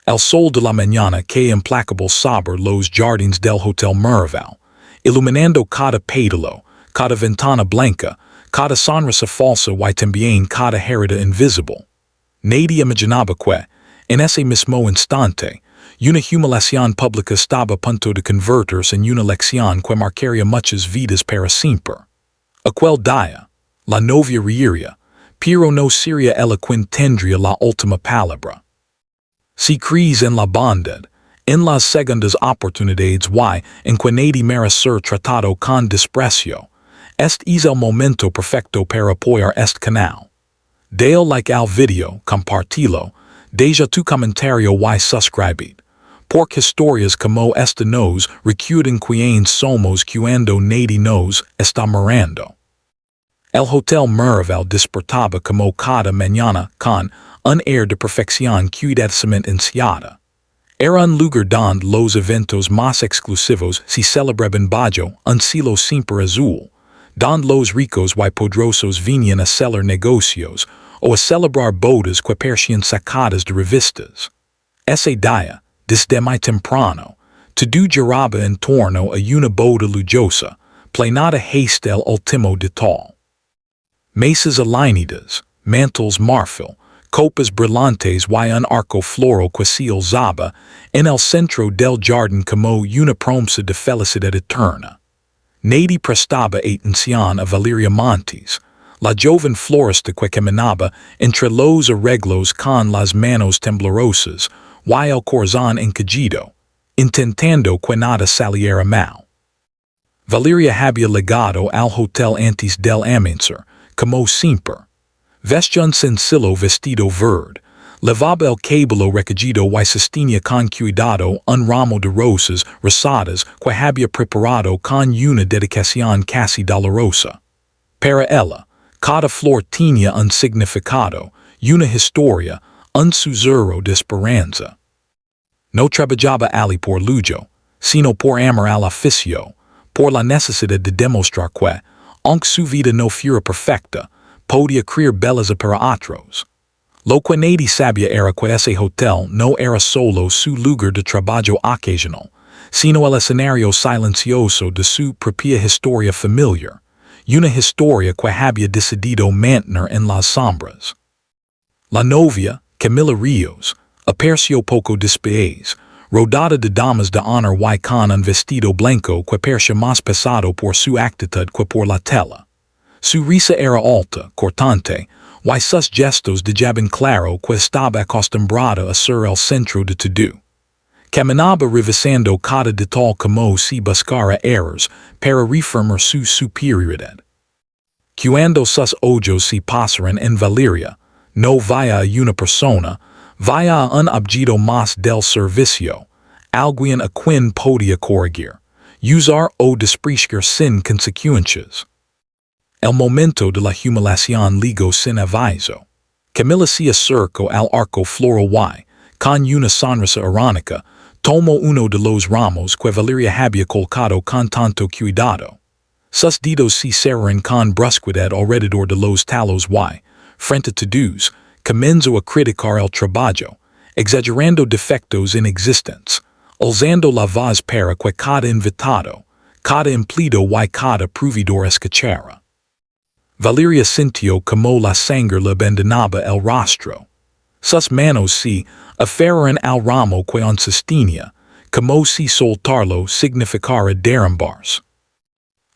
El sol de la mañana que implacable saber los jardines del Hotel Miraval, iluminando cada pétalo, cada ventana blanca, cada sonrisa falsa y también cada herida invisible. Nadie imaginaba que, en ese mismo instante, una humiliación pública estaba a punto de convertirse en una lección que marcaría muchas vidas para siempre. Aquel día, la novia reiría, pero no sería ella quien tendría la última palabra. Si crees en la bondad, en las segundas oportunidades y en que nadie merece ser tratado con desprecio, este es el momento perfecto para apoyar este canal. Dale like al video, compartilo, deja tu comentario y suscribid. Porque historias como esta nos recuerdan quién somos cuando nadie nos está mirando. El Hotel Miraval despertaba como cada mañana con un air de perfección cuidadosamente ensayada. Era un lugar donde los eventos más exclusivos se celebraban bajo un cielo siempre azul, donde los ricos y poderosos venían a hacer negocios o a celebrar bodas que parecían sacadas de revistas. Ese día, desde muy temprano, todo giraba en torno a una boda lujosa, planada hasta el último detalle. Mesas alignadas, mantles marfil, copas brillantes y un arco floral que se alzaba en el centro del jardín como una promesa de felicidad eterna. Nadie prestaba atención a Valeria Montes, la joven florista que caminaba entre los arreglos con las manos temblorosas y el corazón encogido, intentando que nada saliera mal. Valeria había llegado al hotel antes del amanecer, como siempre. Vestía un sencillo vestido verde, levaba el cabello recogido y sostenía con cuidado un ramo de rosas rosadas que había preparado con una dedicación casi dolorosa. Para ella, cada flor tenía un significado, una historia, un susurro de esperanza. No trabajaba ali por lujo, sino por amor al oficio, por la necesidad de demostrar que, aunque su vida no fuera perfecta, podía crear belleza para otros. Lo que nadie sabía era que ese hotel no era solo su lugar de trabajo ocasional, sino el escenario silencioso de su propia historia familiar, una historia que había decidido mantener en las sombras. La novia, Camila Ríos, apareció poco después, rodada de damas de honor y con un vestido blanco que parecía más pesado por su actitud que por la tela. Su risa era alta, cortante, y sus gestos dejaban claro que estaba acostumbrada a ser el centro de todo. Caminaba revisando cada detalle como si buscara errores para reafirmar su superioridad. Cuando sus ojos se pasaron en Valeria, no vaya a una persona, vaya a un objeto más del servicio, alguien a quien podía corregir, usar o despreciar sin consecuencias. El momento de la humiliación llegó sin aviso. Camila se acercó al arco floral y, con una sonrisa irónica, tomó uno de los ramos que Valeria había colocado con tanto cuidado. Sus dedos se cerraron con brusquedad alrededor de los talos y, frente a todos, comenzó a criticar el trabajo, exagerando defectos inexistentes, alzando la voz para que cada invitado, cada empleado y cada proveedor escuchara. Valeria sintió como la sangre le abandonaba el rostro. Sus manos se aferraron al ramo que aún sostenía, como si soltarlo significara derrumbarse.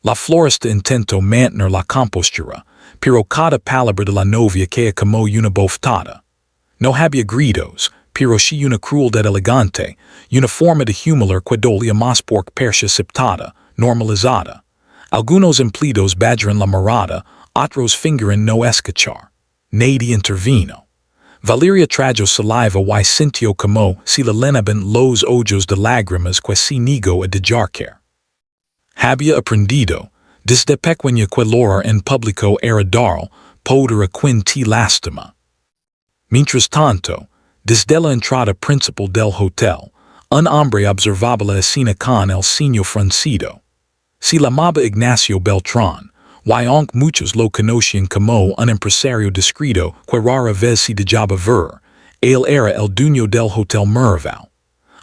La florista intentó mantener la compostura, pero cada palabra de la novia caía como una bofetada. No había gritos, pero sí una crueldad elegante, una forma de humilar que dolía más porque parecía aceptada, normalizada. Algunos empleados bajaron la mirada, otros fingeron no escuchar. Nadie intervino. Valeria tragó saliva y sintió como si le llenaban los ojos de lágrimas que se negó a dejar. Había aprendido, desde pequeña que llorar en público era dar poder a quien te lastima. Mientras tanto, desde la entrada principal del hotel, un hombre observaba la escena con el ceño fruncido. Se llamaba Ignacio Beltrán, y aunque muchos lo conocían como un empresario discreto que rara vez se dejaba ver, El era el dueño del hotel Merval.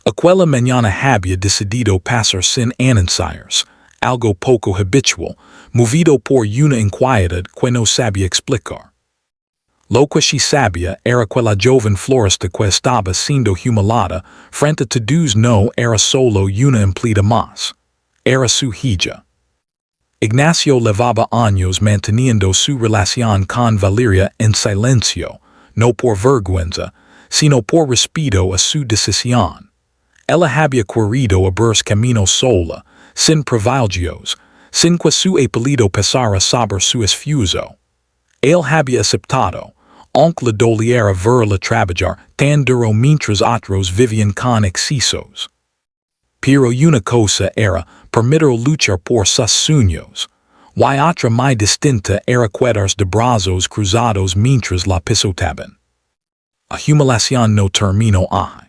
Aquella mañana había decidido pasar sin anuncios, algo poco habitual, movido por una inquietud que no sabía explicar. Lo que sí sabía era que la joven florista que estaba siendo humillada frente a todos no era solo una empleada más. Era su hija. Ignacio llevaba años manteniendo su relación con Valeria en silencio, no por vergüenza, sino por respeto a su decisión. Ella había corrido abrirse camino sola, sin privilegios, sin que su apellido pasara sobre su esfuerzo. Él había aceptado, aunque le doliera verla trabajar tan duro mientras otros vivían con excesos. Pero una cosa era permitir luchar por sus sueños, y otra muy distinta era quedarse de brazos cruzados mientras la pisoteaban. La humillación no terminó ahí.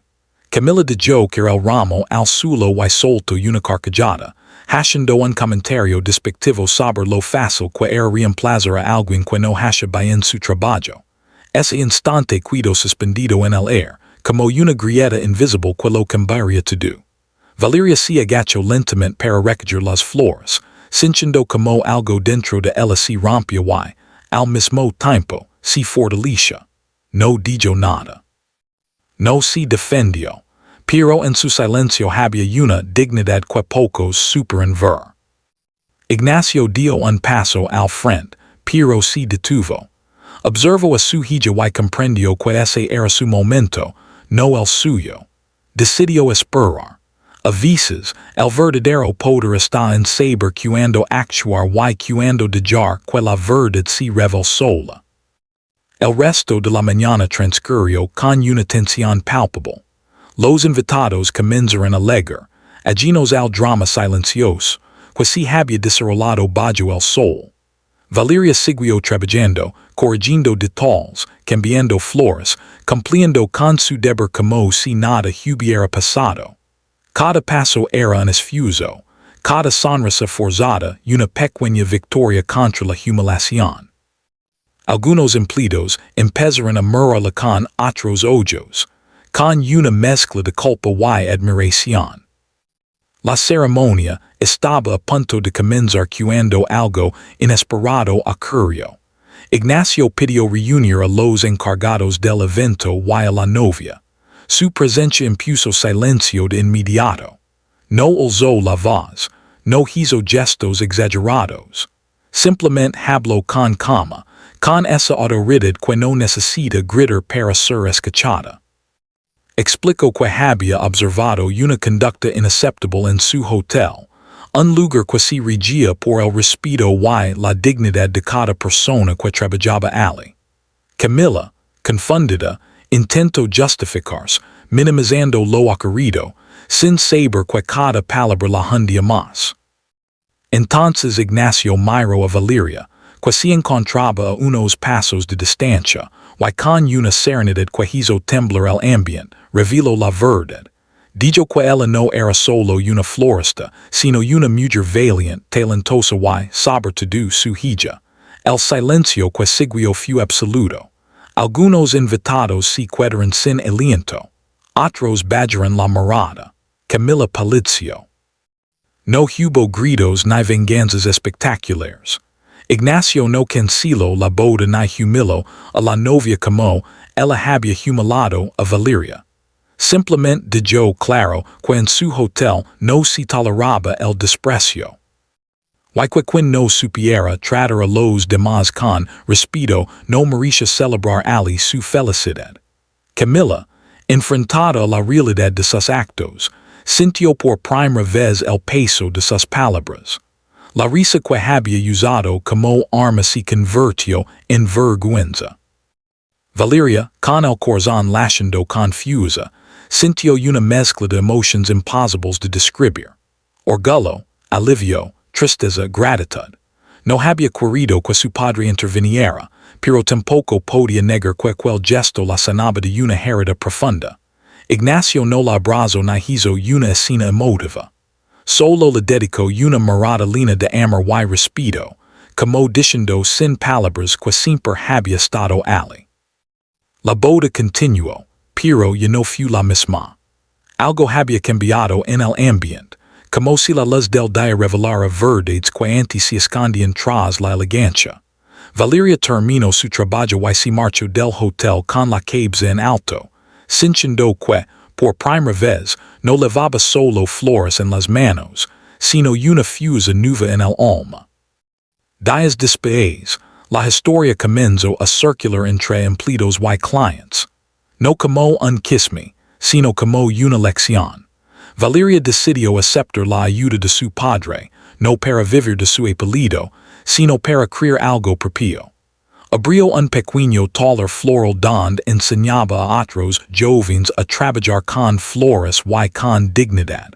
Camila dejó que el ramo al suelo y soltó una carcajada, haciendo un comentario despectivo sobre lo fácil que era reemplazar a alguien que no hacía bien su trabajo. Ese instante quedó suspendido en el aire, como una grieta invisible que lo cambiaría todo. Valeria se agachó lentamente para recoger las flores, sintiendo como algo dentro de ella se rompía y, al mismo tiempo, se fortalecía. No dijo nada. No se defendió, pero en su silencio había una dignidad que pocos superan ver. Ignacio dio un paso al frente, pero se detuvo. Observó a su hija y comprendió que ese era su momento, no el suyo. Decidió esperar. A veces, el verdadero poder está en saber cuando actuar y cuando dejar que la verdad se revele sola. El resto de la mañana transcurrió con una tensión palpable. Los invitados comenzaron a leer, ajenos al drama silencioso, que se había desarrollado bajo el sol. Valeria siguió trabajando, corrigiendo detalles, cambiando flores, cumpliendo con su deber como si nada hubiera pasado. Cada paso era un esfuerzo, cada sonrisa forzada y una pequeña victoria contra la humillación. Algunos empleados empezaron a mirarla con otros ojos, con una mezcla de culpa y admiración. La ceremonia estaba a punto de comenzar cuando algo inesperado ocurrió. Ignacio pidió reunir a los encargados del evento y a la novia. Su presencia impuso silencio de inmediato. No alzó la voz, no hizo gestos exagerados. Simplemente habló con calma, con esa autoridad que no necesita gritar para ser escuchada. Explicó que había observado una conducta inaceptable en su hotel, un lugar que se regía por el respeto y la dignidad de cada persona que trabajaba allí. Camila, confundida, intentó justificarse, minimizando lo ocurrido, sin saber que cada palabra la hundía más. Entonces Ignacio miró a Valeria, que se encontraba a unos pasos de distancia, y con una serenidad que hizo temblar el ambiente, reveló la verdad. Dijo que ella no era solo una florista, sino una mujer valiente, talentosa y, sobre todo, su hija. El silencio que siguió fue absoluto. Algunos invitados se quedaron sin aliento. Otros bajaron la mirada. Camila palideció. No hubo gritos ni venganzas espectaculares. Ignacio no canceló la boda ni humilló a la novia como ella había humillado a Valeria. Simplemente dejó claro que en su hotel no se toleraba el desprecio. Y que quien no supiera tratar a los demás con respeto no merecía celebrar allí su felicidad. Camila, enfrentada a la realidad de sus actos, sintió por primera vez el peso de sus palabras. La risa que había usado como arma se convirtió en vergüenza. Valeria, con el corazón latiendo confusa, sintió una mezcla de emociones imposibles de describir. Orgullo, alivio, tristeza, gratitud. No había querido que su padre interviniera, pero tampoco podía negar que aquel gesto la sanaba de una herida profunda. Ignacio no la abrazó ni hizo una escena emotiva. Solo le dedicó una mirada llena de amor y respeto, como diciendo sin palabras que siempre había estado allí. La boda continuó, pero yo no fui la misma. Algo había cambiado en el ambiente, como si la luz del día revelara verdades que antes se escondían tras la elegancia. Valeria terminó su trabajo y se marchó del hotel con la cabeza en alto, sintiendo que, por primera vez, no llevaba solo flores en las manos, sino una fusa nueva en el alma. Días después, la historia comenzó a circular entre empleados y clientes. No como un chisme, sino como una lección. Valeria decidió aceptar la ayuda de su padre, no para vivir de su apellido, sino para crear algo propio. Abrió un pequeño taller floral donde enseñaba a otros jóvenes a trabajar con flores y con dignidad.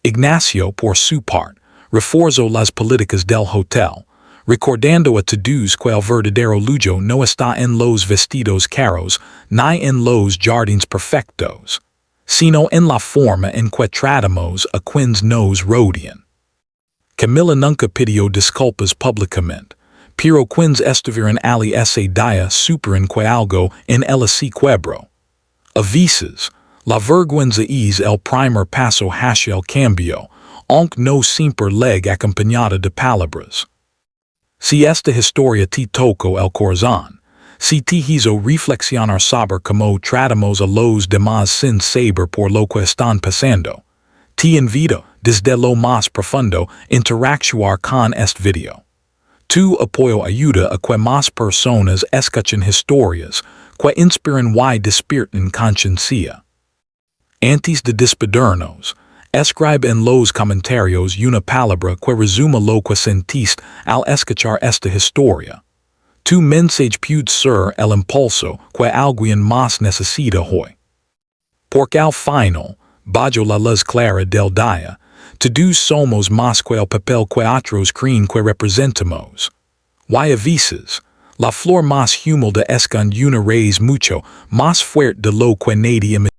Ignacio, por su parte, reforzó las políticas del hotel, recordando a todos que el verdadero lujo no está en los vestidos caros ni en los jardines perfectos, sino en la forma en que tratamos a quienes nos rodean. Camila nunca pidió disculpas públicamente, pero quienes estuvieron ali ese día supieron que algo en ella se quebró. A veces, la vergüenza es el primer paso hacia el cambio, aunque no siempre leg acompañada de palabras. Si esta historia te tocó el corazón, si te hizo reflexionar sobre cómo tratamos a los demás sin saber por lo que están pasando, te invito, desde lo más profundo, a interactuar con este video. Tu apoyo ayuda a que más personas escuchen historias que inspiran y despierten conciencia. Antes de despedirnos, escribe en los comentarios una palabra que resuma lo que sentiste al escuchar esta historia. Tu mensaje puede ser el impulso que alguien más necesita hoy. Porque al final, bajo la luz clara del día, todos somos más que el papel que otros creen que representamos. Y a veces, la flor más humilde es con una raíz mucho más fuerte de lo que nadie imagina.